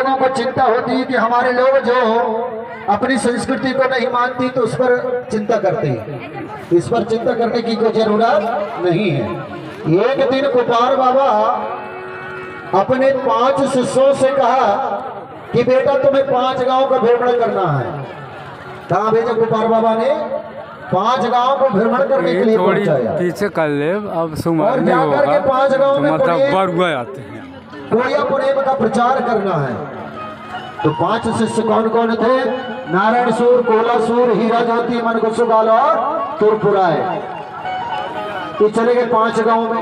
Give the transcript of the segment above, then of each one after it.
लोगों को चिंता होती है कि हमारे लोग जो अपनी संस्कृति को नहीं मानती तो उस पर चिंता करते हैं। इस पर चिंता करने की कोई जरूरत नहीं है। एक दिन गोपाल बाबा अपने 5 शिष्यों से कहा कि बेटा तुम्हें 5 गांव का भ्रमण करना है। कहाँ भेजा गोपाल बाबा ने? 5 गांव को भ्रमण करने के लिए पहुंचाया। पीछे कर ले अब सुमर और नहीं जाकर के होगा 5 गांव तो में मतलब बरुआ आते हैं। कोया प्रेम का प्रचार करना है। तो 5 शिष्य कौन कौन थे? नारायण सूर, कोला सूर, हीरा ज्योति, मनगुसुगाल और तुरपुराय। ये चले गए 5 गांव में।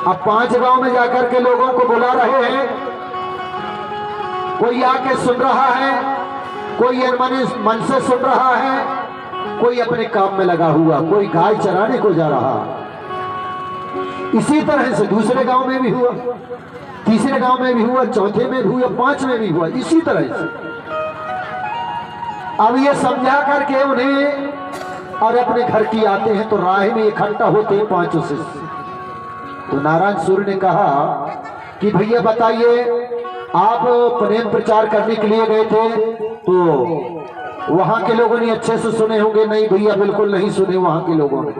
अब 5 गांव में जाकर के लोगों को बुला रहे हैं। कोई आके सुन रहा है, कोई मन से सुन रहा है, कोई अपने काम में लगा हुआ, कोई गाय चराने को जा रहा। इसी तरह से दूसरे गांव में भी हुआ, तीसरे गांव में भी हुआ, चौथे में भी हुआ, 5 में भी हुआ, इसी तरह से। अब ये समझा करके उन्हें और अपने घर की आते हैं तो राह में इकट्ठा होते हैं 5 शिष्य। तो नारायण सूर्य ने कहा कि भैया बताइए, आप प्रेम प्रचार करने के लिए गए थे तो वहां के लोगों ने अच्छे से सुने होंगे? नहीं भैया, बिल्कुल नहीं सुने वहां के लोगों ने।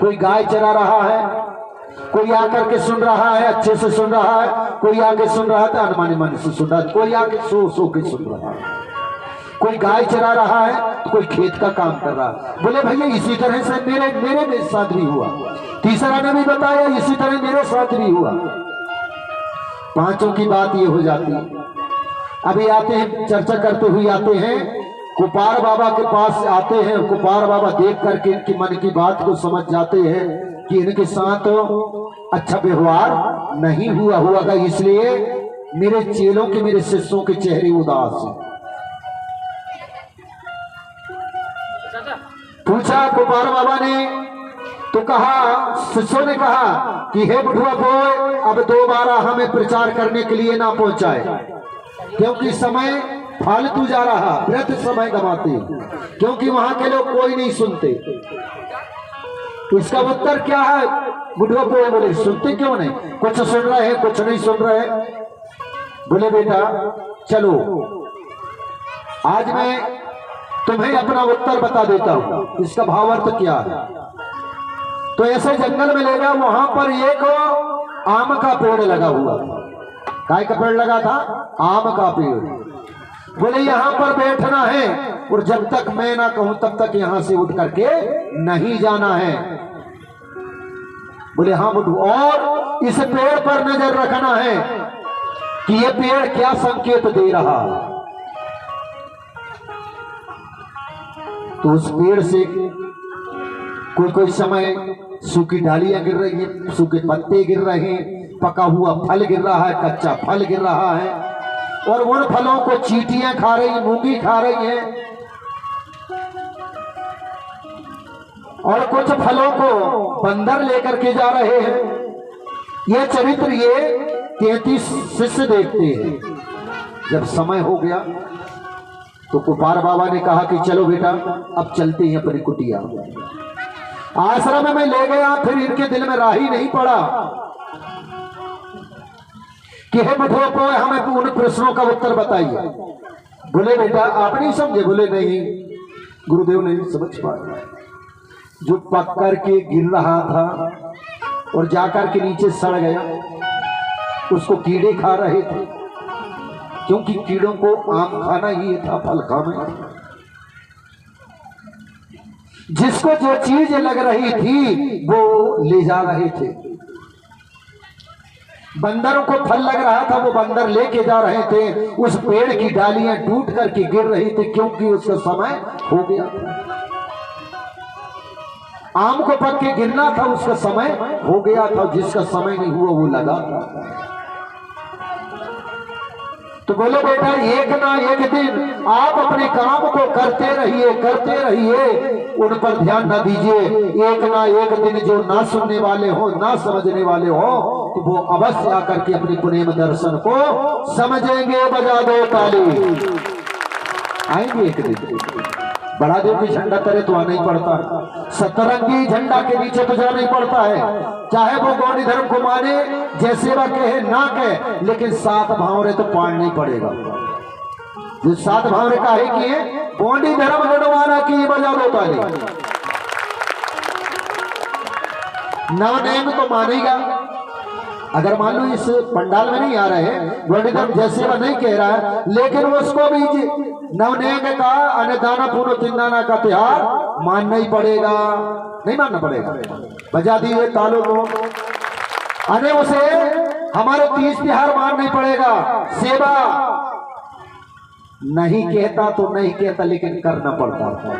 कोई गाय चरा रहा है, कोई आकर के सुन रहा है, अच्छे से सुन रहा है, कोई आके सुन रहा था अनमाने मन से सुन रहा है, कोई आके सो के सुन रहा है, कोई गाय चरा रहा है तो कोई खेत का काम कर रहा है। बोले भैया इसी तरह से मेरे साथ भी हुआ। तीसरा ने भी बताया इसी तरह मेरे साथ भी हुआ। 5 की बात ये हो जाती है। अभी आते हैं, चर्चा करते हुए आते हैं, गोपाल बाबा के पास आते हैं। गोपाल बाबा देख करके इनकी मन की बात को समझ जाते हैं कि इनके साथ अच्छा व्यवहार नहीं हुआ, इसलिए मेरे चेलों के, मेरे शिष्यों के चेहरे उदास हैं। पूछा गोपाल बाबा ने तो कहा, शिष्यों ने कहा कि हे बुढ़वा बोय, अब दोबारा हमें प्रचार करने के लिए ना पहुंचाए, क्योंकि समय फालतू जा रहा, व्यर्थ समय गवाते, क्योंकि वहां के लोग कोई नहीं सुनते। तो इसका उत्तर क्या है? बुढ़वा बोए बोले सुनते क्यों नहीं? कुछ सुन रहे हैं, कुछ नहीं सुन रहे। बोले बेटा चलो, आज मैं तुम्हें अपना उत्तर बता देता हूं, इसका भावार्थ क्या है। तो ऐसे जंगल में ले गया, वहां पर एक आम का पेड़ लगा हुआ। काय का पेड़ लगा था? आम का पेड़। बोले यहां पर बैठना है और जब तक मैं ना कहूं तब तक यहां से उठ करके नहीं जाना है। बोले हाँ बुढ़ू, और इस पेड़ पर नजर रखना है कि ये पेड़ क्या संकेत दे रहा। तो उस पेड़ से कोई समय सूखी डालियां गिर रही है, सूखे पत्ते गिर रहे हैं, पका हुआ फल गिर रहा है, कच्चा फल गिर रहा है, और उन फलों को चींटियां खा रही, मूंगी खा रही हैं, और कुछ फलों को बंदर लेकर के जा रहे हैं। ये चरित्र ये 33 शिष्य देखते हैं। जब समय हो गया तो गोपाल बाबा ने कहा कि चलो बेटा अब चलते हैं अपनी कुटिया। आश्रम में ले गया, फिर इनके दिल में राही नहीं पड़ा कि हे बुढ़ो को हमें उन प्रश्नों का उत्तर बताइए। बोले बेटा आप नहीं समझे? बोले नहीं, गुरुदेव नहीं समझ पाया। जो पक कर के गिर रहा था और जाकर के नीचे सड़ गया, उसको कीड़े खा रहे थे, क्योंकि कीड़ों को आम खाना ही था, फल खाना। जिसको जो चीज लग रही थी वो ले जा रहे थे। बंदरों को फल लग रहा था, वो बंदर लेके जा रहे थे। उस पेड़ की डालियां टूट करके गिर रही थी, क्योंकि उसका समय हो गया। आम को पक के गिरना था, उसका समय हो गया था। जिसका समय नहीं हुआ वो लगा था। तो बोलो बेटा एक ना एक दिन आप अपने काम को करते रहिए, उन पर ध्यान न दीजिए। एक ना एक दिन जो ना सुनने वाले हो, ना समझने वाले हो, तो वो अवश्य आकर के अपने प्रेम दर्शन को समझेंगे। बजा दो ताली, आएंगे एक दिन। बड़ा देव की झंडा करे तो आना ही पड़ता है, सतरंगी झंडा के नीचे तो जाना ही पड़ता है। चाहे वो गौड़ी धर्म को माने जैसे सेवा कहे ना कहे, लेकिन 7 भावरे तो पाड़ना ही पड़ेगा। जो 7 भावरे काहे किए, गोंडी धर्म गणवाना की बजा दो ताली। नवनेम तो मानेगा, अगर मान लो इस पंडाल में नहीं आ रहे हैं, गोंडी धर्म जैसे वह नहीं कह रहा है, लेकिन उसको भी नवनेम का अन्नदाना पूर्ण तिन्नाना का त्योहार मानना ही पड़ेगा, नहीं मानना पड़ेगा। बजा दिए तालों को, अने उसे हमारे 30 त्योहार मानना ही पड़ेगा। सेवा नहीं कहता तो नहीं कहता, लेकिन करना पड़ता है।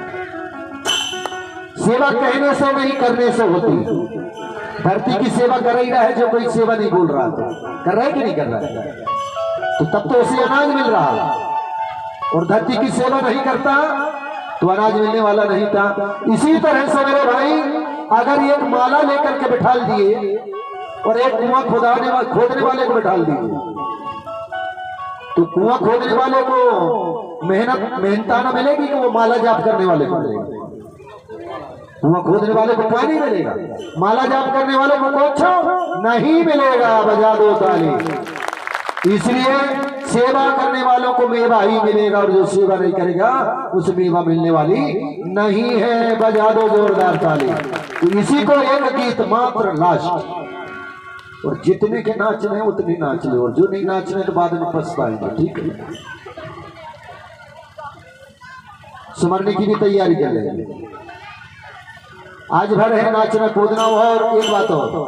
सेवा कहने से नहीं, करने से होती। धरती की सेवा कर ही रहा है, जो कोई सेवा नहीं बोल रहा तो कर रहा है कि नहीं कर रहा है, तो तब तो उसे अनाज मिल रहा है। और धरती की सेवा नहीं करता तो अनाज मिलने वाला नहीं था। इसी तरह से मेरे भाई, अगर एक माला लेकर के बिठा दिए और एक कुआं खोदने वाले को बिठा दिए, तो कुआं खोदने वाले को मेहनताना मिलेगी कि वो माला जाप करने वाले को मिलेगा? कुआं खोदने वाले को पानी मिलेगा, माला जाप करने वाले को कुछ नहीं मिलेगा। बजा दो ताली। इसलिए सेवा करने वालों को मेवा ही मिलेगा, और जो सेवा नहीं करेगा उसे मेवा मिलने वाली नहीं है। बजा दो जोरदार ताली। तो इसी को एक गीत मात्र लास्ट, और जितने के नाचने उतने नाच ले, और जो नहीं नाचने तो बाद में पछताएंगे। ठीक है, सुमरने की भी तैयारी कर लेंगे। आज भर है नाचना कूदना। और एक बात हो,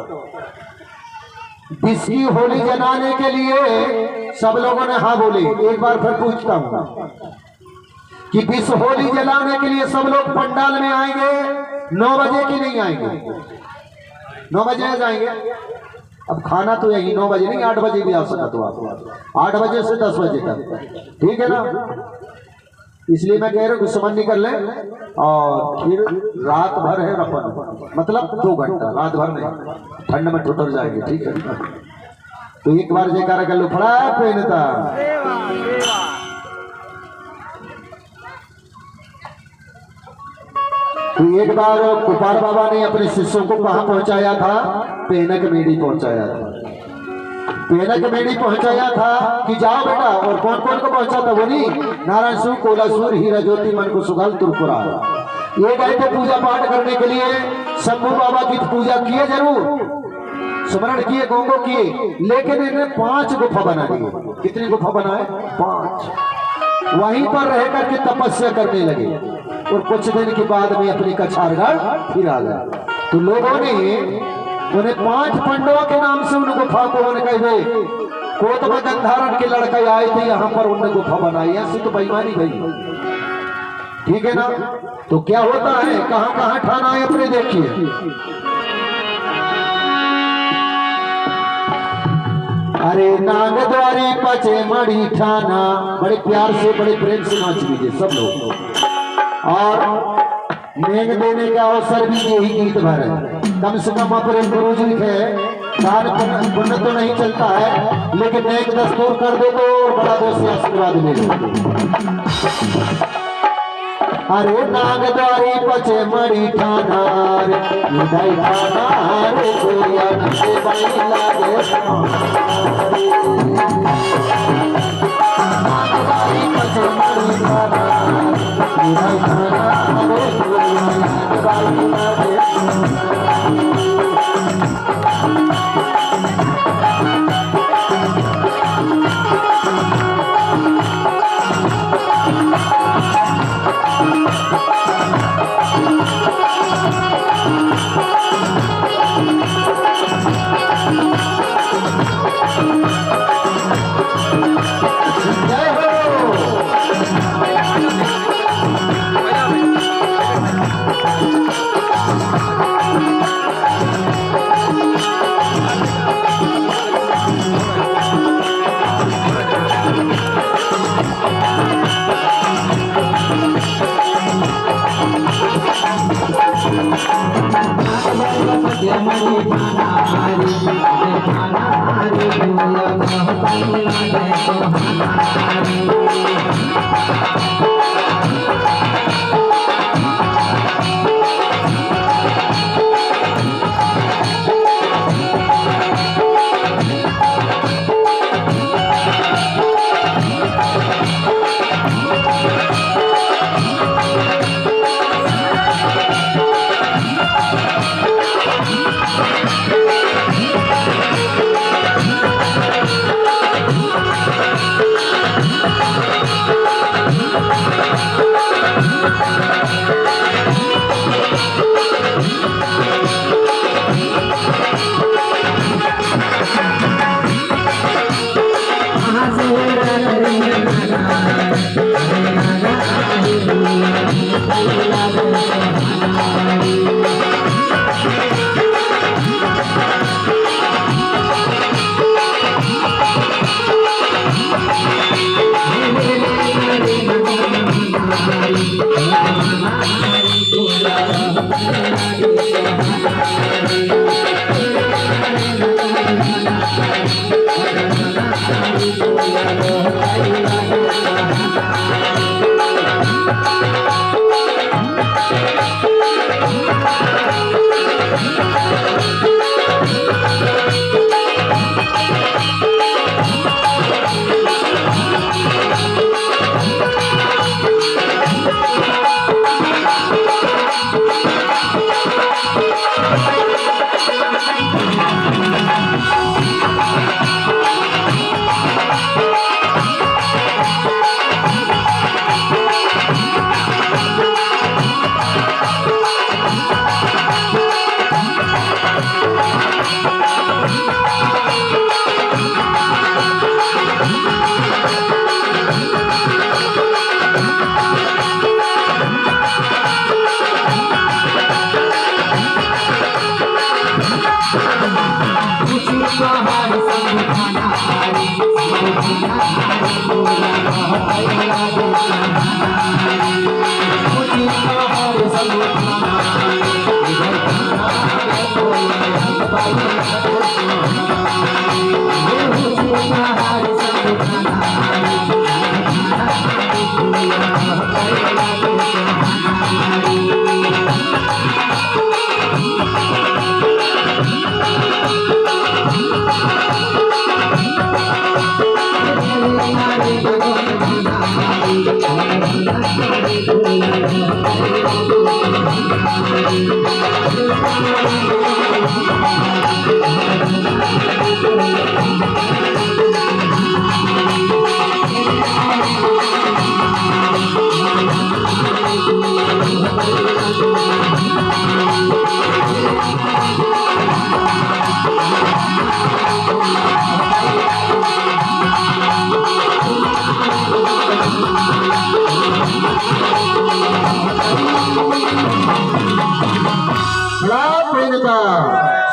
बिस्की होली जलाने के लिए सब लोगों ने हाँ बोले। एक बार फिर पूछता हूँ कि बिस होली जलाने के लिए सब लोग पंडाल में आएंगे 9 बजे की नहीं आएंगे? 9 बजे जाएंगे। अब खाना तो यही 9 बजे नहीं, 8 बजे भी आ सकता तो आप 8 बजे से 10 बजे तक, ठीक है ना? इसलिए मैं कह रहा हूँ कि समझ कर ले, और फिर रात भर है अपन, मतलब 2 घंटा, रात भर नहीं, ठंड में ठुटर जाएंगे। ठीक है, तो एक बार जयकारा कर लो, फड़ा पहनता। तो एक बार कुपार बाबा ने अपने शिष्यों को कहाँ पहुंचाया था? पेनक मेड़ी पहुंचाया था। पेनक मेड़ी पहुंचाया था कि जाओ बेटा, और कौन कौन को पहुंचा था? बोली नारायण सूर, कोलासूर, हीरा ज्योति, मन को सुगल, तुरपुरा। ये गए थे पूजा पाठ करने के लिए। शंभू बाबा की पूजा किए जरूर, स्मरण किए, गोंगो किए, लेकिन इन्हें 5 गुफा बना दी। कितनी गुफा बनाए? 5। वहीं पर रह करके तपस्या करने लगे, और कुछ दिन के बाद में अपनी कछारगढ़ फिर आ गए। तो लोगों ने उन्हें 5 पंडवों के नाम से उन गुफा को कहे, कोतम गंधारण के लड़के आए थे यहाँ पर, उनने गुफा बनाई। ऐसी तो बेईमानी भाई, ठीक है ना? तो क्या होता है, कहाँ कहाँ ठाना है अपने देखिए। अरे नांग द्वारी पचे मड़ी ठाना, बड़े प्यार से बड़े प्रेम से नाच लीजिए सब लोग। और मेघ देने का अवसर भी यही गीत भर है। कम से कम अपने गुरु जी है, दान पुण्य तो नहीं चलता है, लेकिन नेक दस्तूर कर दो तो बड़ा दोस्त से आशीर्वाद ले लो। अरे नाग द्वारी पचे मड़ी ठाना रे, उदय ठाना रे, कोया नसे बाई लागे नाग द्वारी पचे मड़ी ठाना, उदय ठाना रे, कोया नसे बाई लागे।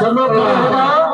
सब लोग